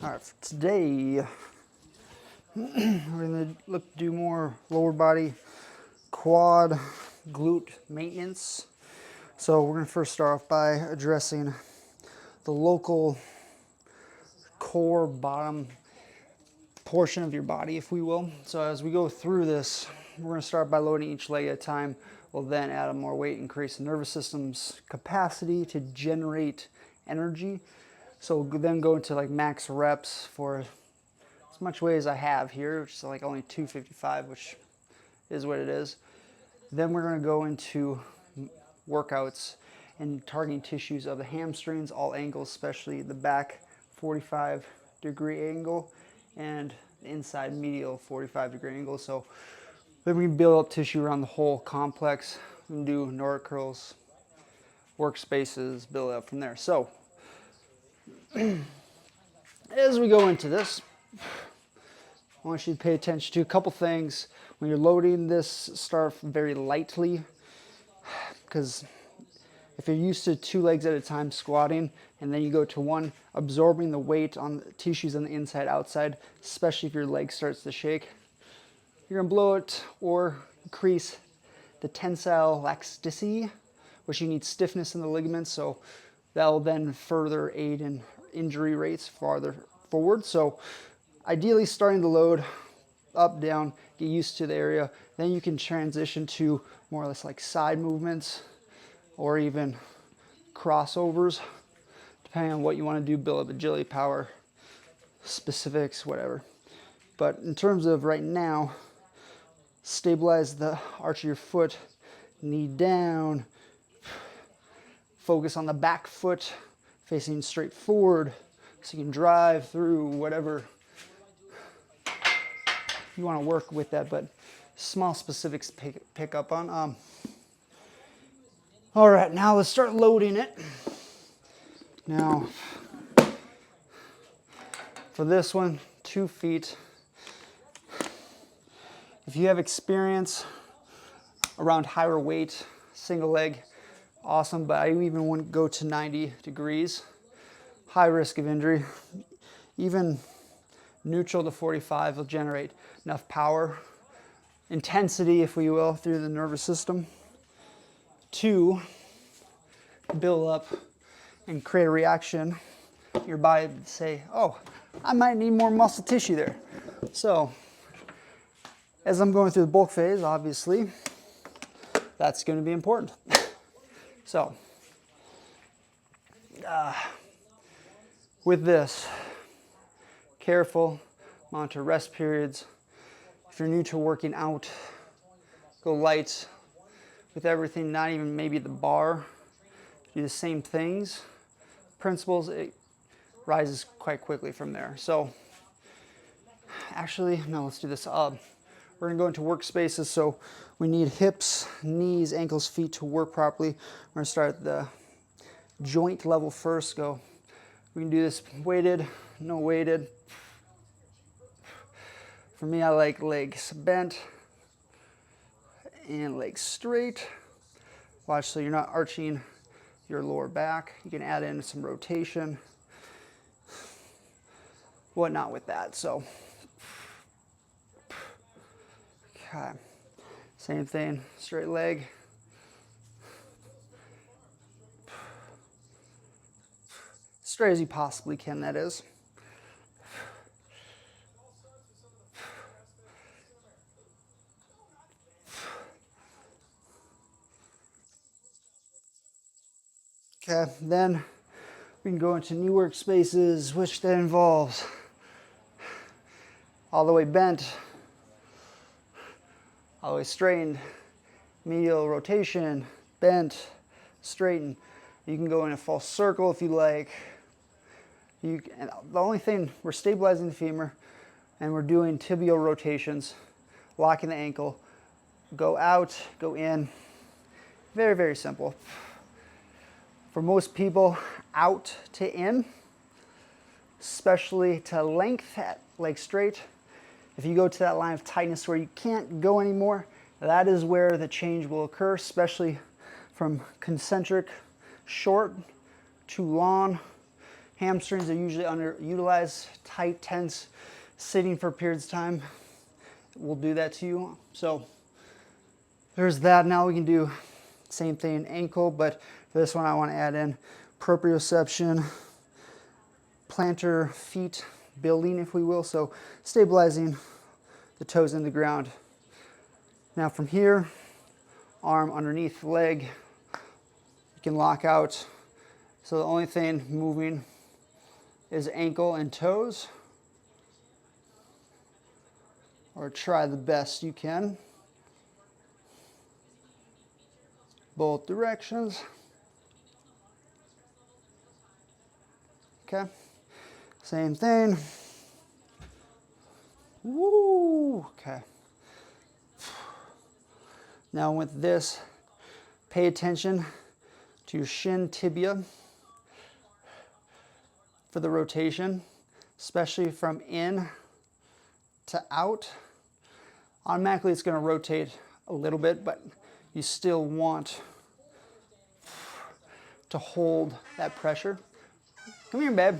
All right, for today, we're going to do more lower body, quad, glute maintenance. So we're going to first start off by addressing the local core bottom portion of your body, if we will. So as we go through this, we're going to start by loading each leg at a time. We'll then add more weight, increase the nervous system's capacity to generate energy. So we'll then go into like max reps for as much weight as I have here, which is like only 255, which is what it is. Then we're going to go into workouts and targeting tissues of the hamstrings, all angles, especially the back 45-degree angle and the inside medial 45-degree angle. So then we can build up tissue around the whole complex. We can do Noracurls, workspaces, build it up from there. So as we go into this, I want you to pay attention to a couple things. When you're loading this, start very lightly, because if you're used to 2 legs at a time squatting, and then you go to 1, absorbing the weight on the tissues on the inside, outside, especially if your leg starts to shake, you're going to blow it or increase the tensile elasticity, which you need stiffness in the ligaments, so that'll then further aid in injury rates farther forward. So ideally starting the load up, down, get used to the area, then you can transition to more or less like side movements or even crossovers, depending on what you want to do, build up agility, power, specifics, whatever. But in terms of right now, stabilize the arch of your foot, knee down, focus on the back foot facing straight forward so you can drive through whatever you want to work with that, but small specifics to pick up on. All right, now let's start loading it. Now, for this one, 2 feet. If you have experience around higher weight, single leg, awesome, but I even wouldn't go to 90 degrees. High risk of injury. Even neutral to 45 will generate enough power, intensity, if we will, through the nervous system to build up and create a reaction in your body to say, oh, I might need more muscle tissue there. So as I'm going through the bulk phase, obviously, that's going to be important. So with this, careful, monitor rest periods. If you're new to working out, go light with everything, not even maybe the bar. Do the same things. Principles, it rises quite quickly from there. So actually, no, let's do this. We're going to go into workspaces, so we need hips, knees, ankles, feet to work properly. We're going to start at the joint level first. We can do this weighted, no weighted. For me, I like legs bent and legs straight. Watch so you're not arching your lower back. You can add in some rotation, whatnot with that. So, okay. Same thing, straight leg. Straight as you possibly can, that is. Okay, then we can go into new workspaces, which that involves all the way bent, all the way straightened, medial rotation, bent, straighten. You can go in a false circle if you like. And the only thing, we're stabilizing the femur and we're doing tibial rotations, locking the ankle, go out, go in. Very, very simple. For most people, out to in, especially to length at leg straight. If you go to that line of tightness where you can't go anymore, that is where the change will occur, especially from concentric short to long Hamstrings are usually underutilized, tight, tense, sitting for periods of time will do that to you. So there's that. Now we can do same thing in ankle, but for this one I want to add in proprioception, plantar feet building, if we will, so stabilizing the toes in the ground. Now from here, arm underneath the leg, you can lock out. So the only thing moving is ankle and toes, or try the best you can. Both directions. Okay, same thing. Woo, okay. Now with this, pay attention to your shin tibia for the rotation, especially from in to out. Automatically it's going to rotate a little bit, but you still want to hold that pressure. Come here, babe.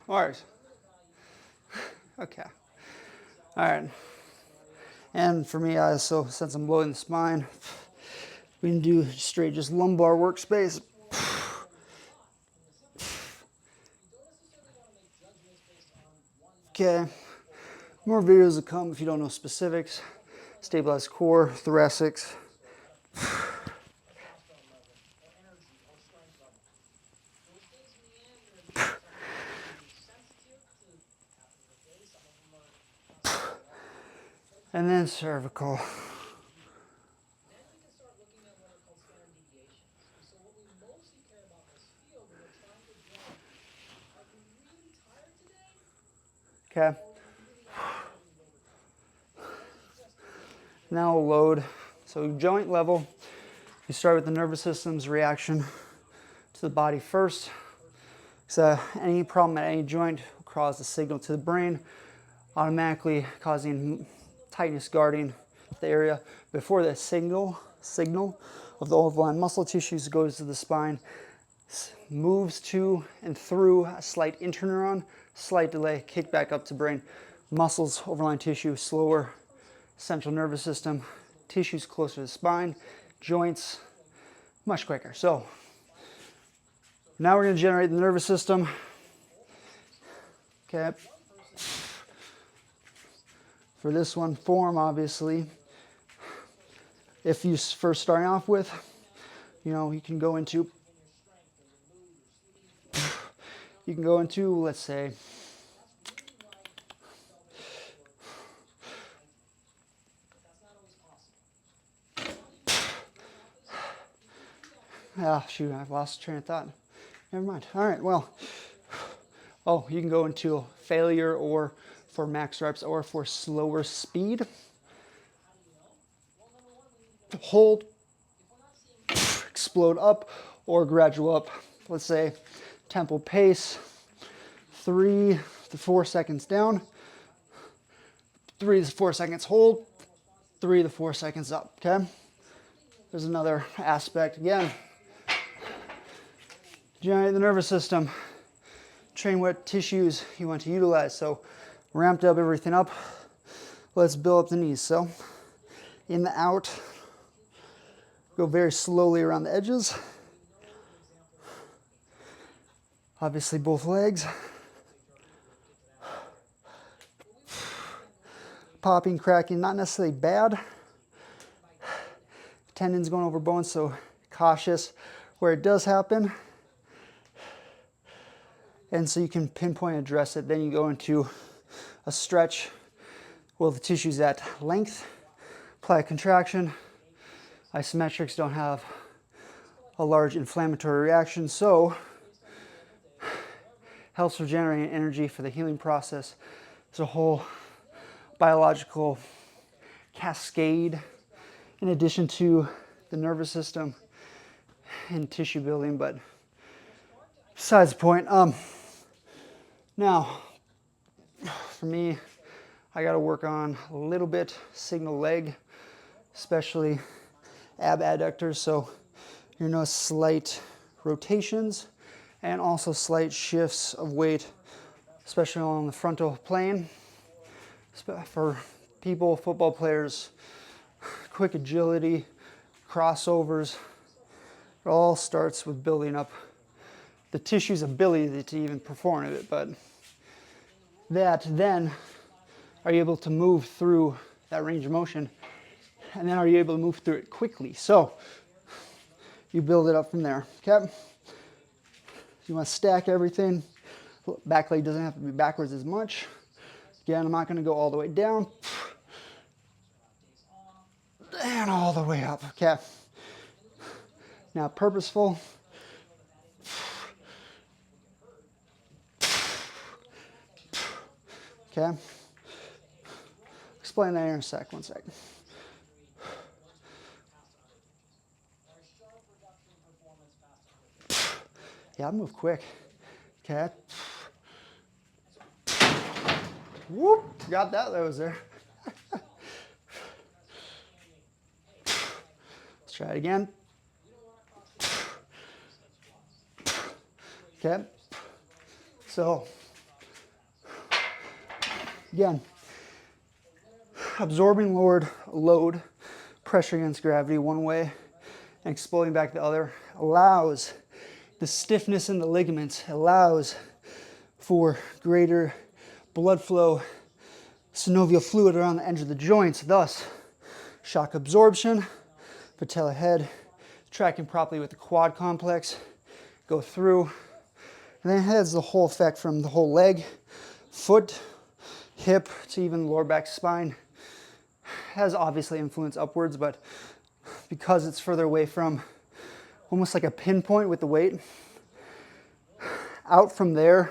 Alright. Okay. Alright. And for me, so since I'm loading the spine, we can do straight just lumbar workspace. Okay. More videos will come if you don't know specifics. Stabilize core, thoracics. And then cervical. Okay. Now we'll load. So joint level, you start with the nervous system's reaction to the body first. So any problem at any joint will cause a signal to the brain, automatically causing tightness, guarding the area. Before the signal of the overlying muscle tissues goes to the spine, moves to and through a slight interneuron, slight delay, kick back up to brain. Muscles, overlying tissue, slower. Central nervous system, tissues closer to the spine, joints, much quicker. So now we're going to generate the nervous system. Okay. For this one, form, obviously, if you first starting off with, you can go into, let's say, shoot, I've lost train of thought. Never mind. All right, well, you can go into failure or for max reps or for slower speed. Hold, explode up or gradual up. Let's say tempo pace, 3 to 4 seconds down, 3 to 4 seconds hold, 3 to 4 seconds up, okay? There's another aspect again. Generate the nervous system. Train what tissues you want to utilize. So ramped up everything up. Let's build up the knees. So in the out, go very slowly around the edges. Obviously both legs. Popping, cracking, not necessarily bad. Tendons going over bones, so cautious where it does happen. And so you can pinpoint and address it. Then you go into a stretch. Well, the tissue's at length. Apply a contraction. Isometrics don't have a large inflammatory reaction, so helps for generating energy for the healing process. There's a whole biological cascade in addition to the nervous system and tissue building, but besides the point. Now, for me, I got to work on a little bit signal leg, especially ab adductors. So you're gonna notice slight rotations and also slight shifts of weight, especially on the frontal plane. For people, football players, quick agility, crossovers, it all starts with building up the tissue's ability to even perform it, but that then are you able to move through that range of motion, and then are you able to move through it quickly? So you build it up from there, okay? You want to stack everything. Back leg doesn't have to be backwards as much. Again, I'm not going to go all the way down. And all the way up, okay? Now purposeful. Okay? Explain that here in a sec, one sec. Yeah, I move quick. Okay. Whoop, got that was there. Let's try it again. Okay. So, again, absorbing load, pressure against gravity one way, and exploding back the other allows the stiffness in the ligaments, allows for greater blood flow, synovial fluid around the edge of the joints, thus shock absorption, patella head tracking properly with the quad complex, go through, and then it has the whole effect from the whole leg, foot, hip, to even lower back spine. Has obviously influence upwards, but because it's further away from almost like a pinpoint with the weight, out from there,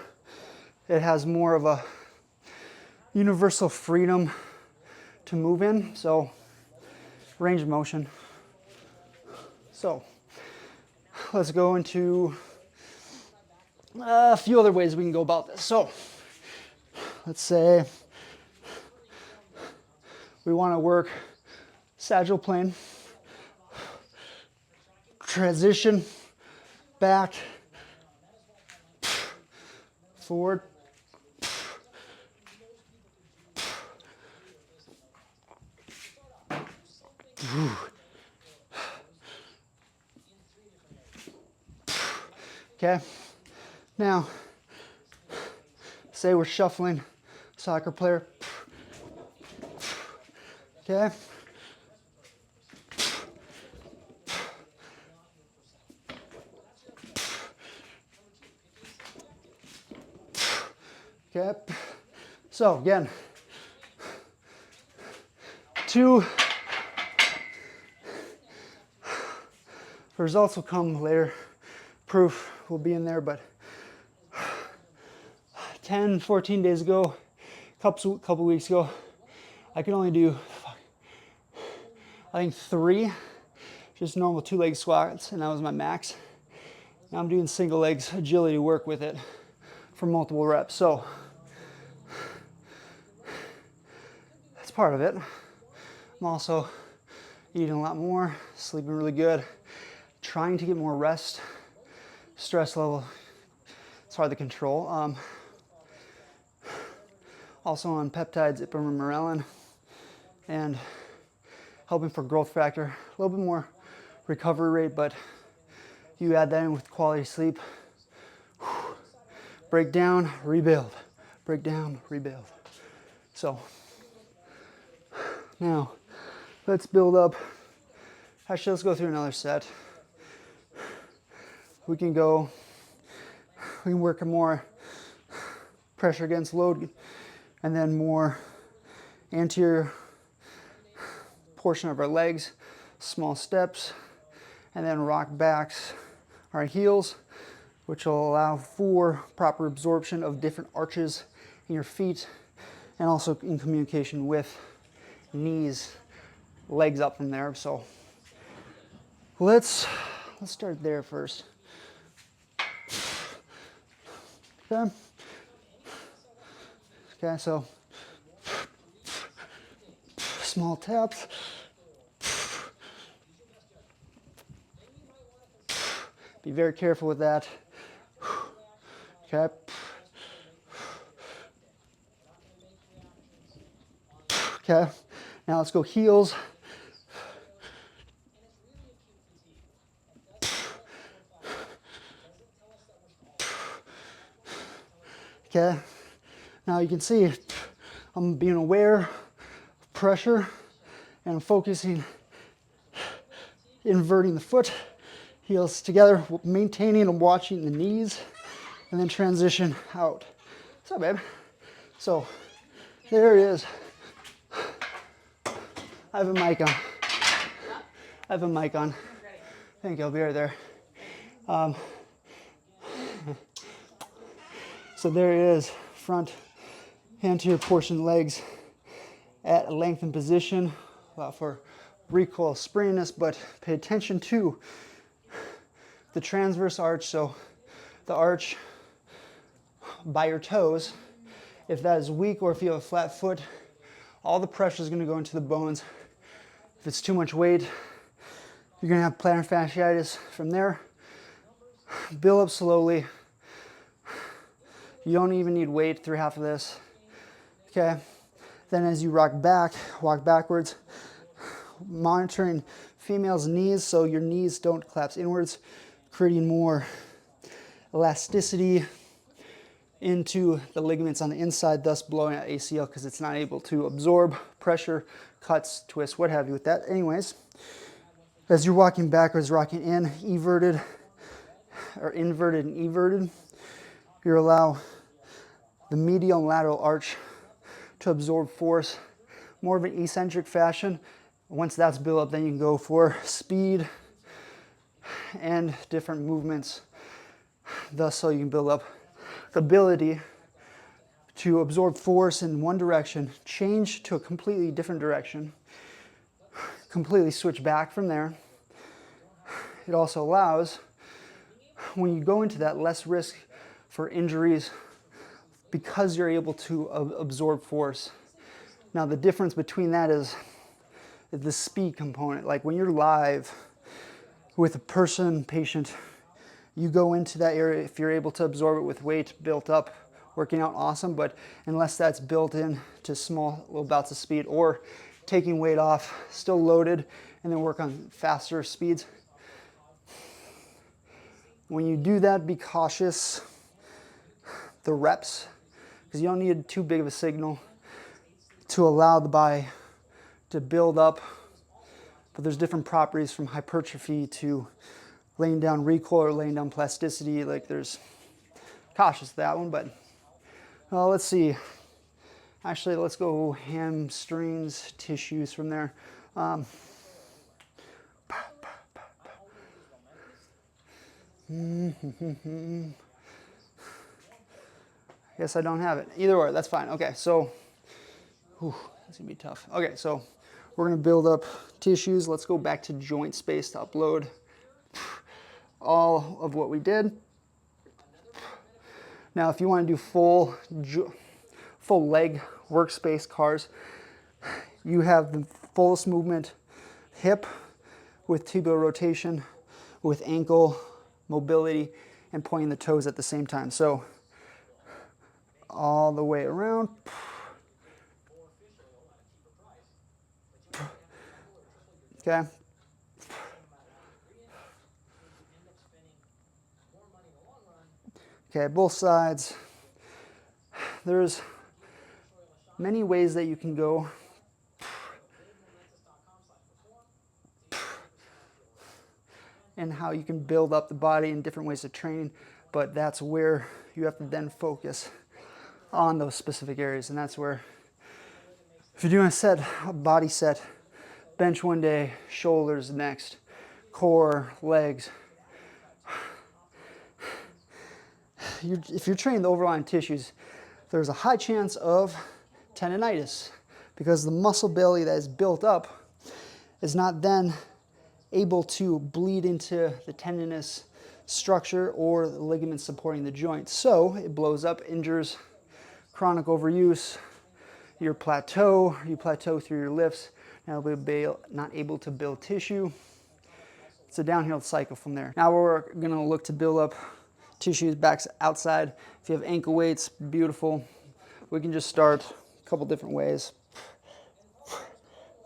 it has more of a universal freedom to move in, so range of motion. So let's go into a few other ways we can go about this. So let's say we want to work sagittal plane, transition, back, forward, okay. Now, say we're shuffling soccer player, okay. Okay, so again, the results will come later. Proof will be in there, but 10, 14 days ago, couple weeks ago, I could only do, I think 3, just normal 2-leg squats, and that was my max. Now I'm doing single legs agility work with it for multiple reps. So that's part of it. I'm also eating a lot more, sleeping really good, trying to get more rest. Stress level, it's hard to control. Also on peptides, ipamorelin, and helping for growth factor. A little bit more recovery rate, but you add that in with quality sleep. Break down, rebuild. Break down, rebuild. So now let's build up. Actually, let's go through another set. We can work a more pressure against load, and then more anterior portion of our legs, small steps, and then rock backs our heels, which will allow for proper absorption of different arches in your feet, and also in communication with knees, legs up from there. So let's start there first. Okay, so small taps. Be very careful with that. Okay. Okay. Now let's go heels. Okay. Now you can see I'm being aware of pressure and I'm focusing, inverting the foot, heels together, maintaining and watching the knees, and then transition out. What's up, babe? So there it is. I have a mic on. I have a mic on. Thank you, I'll be right there. So there it is, front anterior portion legs at a lengthened position. Allow for recoil springiness, but pay attention to the transverse arch. So the arch by your toes, if that is weak or if you have a flat foot, all the pressure is going to go into the bones. If it's too much weight, you're going to have plantar fasciitis from there. Build up slowly. You don't even need weight through half of this. Okay. Then as you rock back, walk backwards, monitoring female's knees so your knees don't collapse inwards, creating more elasticity into the ligaments on the inside, thus blowing out ACL because it's not able to absorb pressure, cuts, twists, what have you with that. Anyways, as you're walking backwards, rocking in, everted or inverted and everted, you allow the medial and lateral arch to absorb force, more of an eccentric fashion. Once that's built up, then you can go for speed and different movements. Thus, so you can build up the ability to absorb force in one direction, change to a completely different direction, completely switch back from there. It also allows, when you go into that, less risk for injuries because you're able to absorb force. Now the difference between that is the speed component. Like when you're live with a patient, you go into that area, if you're able to absorb it with weight built up, working out, awesome, but unless that's built in to small little bouts of speed or taking weight off, still loaded, and then work on faster speeds. When you do that, be cautious. The reps, because you don't need too big of a signal to allow the body to build up. But there's different properties from hypertrophy to laying down recoil or laying down plasticity. Like there's cautious with that one, but let's see. Actually, let's go hamstrings, tissues from there. Guess I don't have it. Either way, that's fine. Okay, so that's gonna be tough. Okay, so we're gonna build up tissues. Let's go back to joint space to upload all of what we did. Now, if you want to do full leg workspace cars, you have the fullest movement, hip with tibial rotation, with ankle mobility, and pointing the toes at the same time. So all the way around. Okay. Okay, both sides. There's many ways that you can go. And how you can build up the body in different ways of training, but that's where you have to then focus on those specific areas. And that's where, if you're doing a body set, bench one day, shoulders next, core, legs. If you're training the overlying tissues, there's a high chance of tendonitis because the muscle belly that is built up is not then able to bleed into the tendinous structure or the ligaments supporting the joint. So it blows up, injures, chronic overuse, you plateau through your lifts, now not able to build tissue. It's a downhill cycle from there. Now we're gonna look to build up tissues, back's outside. If you have ankle weights, beautiful. We can just start a couple different ways.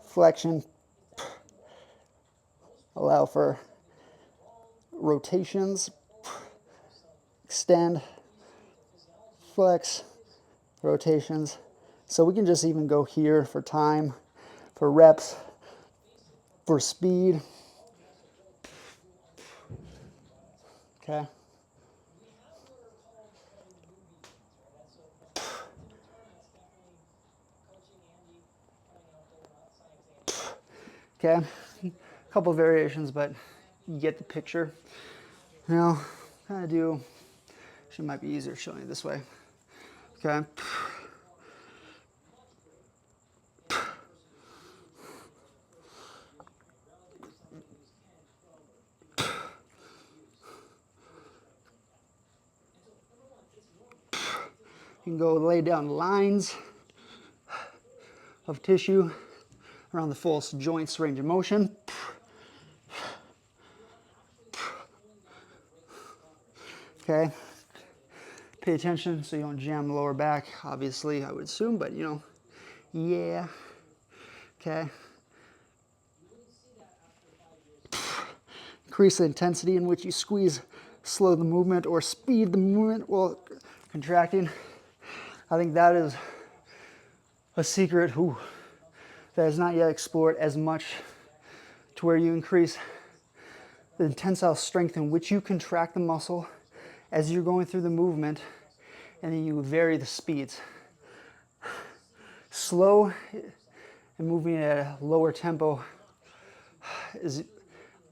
Flexion, allow for rotations, extend, flex, rotations. So we can just even go here for time, for reps, for speed. Okay. Okay, a couple variations, but you get the picture. Now, kind of do, actually might be easier showing it this way. Okay. You can go lay down lines of tissue around the full joints range of motion. Okay, pay attention so you don't jam the lower back, obviously, I would assume, but you know, yeah. Okay. Increase the intensity in which you squeeze, slow the movement, or speed the movement while contracting. I think that is a secret that is not yet explored as much, to where you increase the tensile strength in which you contract the muscle as you're going through the movement, and then you vary the speeds. Slow and moving at a lower tempo is,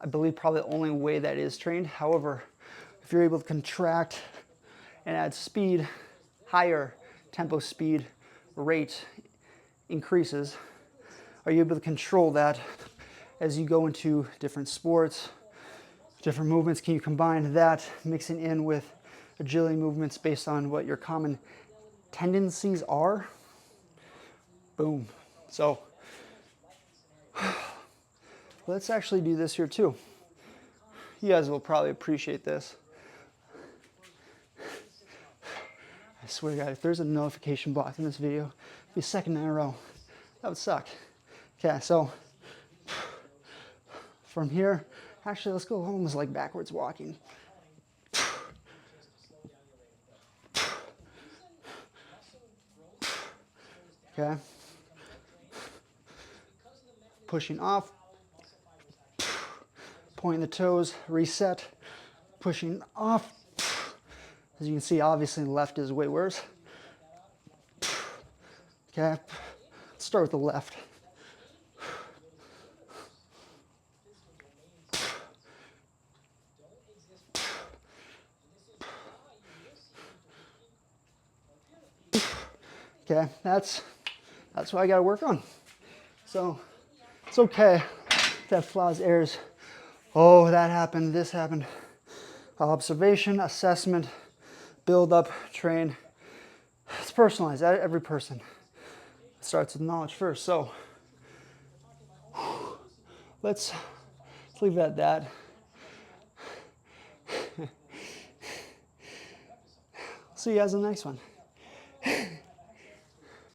I believe, probably the only way that is trained. However, if you're able to contract and add speed, higher tempo speed rate increases, are you able to control that as you go into different sports, different movements? Can you combine that, mixing in with agility movements based on what your common tendencies are? Boom. So let's actually do this here too. You guys will probably appreciate this. I swear to God, if there's a notification block in this video, it'd be second in a row. That would suck. Okay, so from here, actually, let's go almost like backwards walking. Okay. Pushing off. Pointing the toes, reset. Pushing off. As you can see, obviously the left is way worse. Okay, let's start with the left. Okay, that's what I gotta work on. So it's okay to have flaws, errors. Oh, that happened, this happened. Observation, assessment, build up, train. It's personalized, every person. It starts with knowledge first. So let's leave it at that. See you guys in the next one.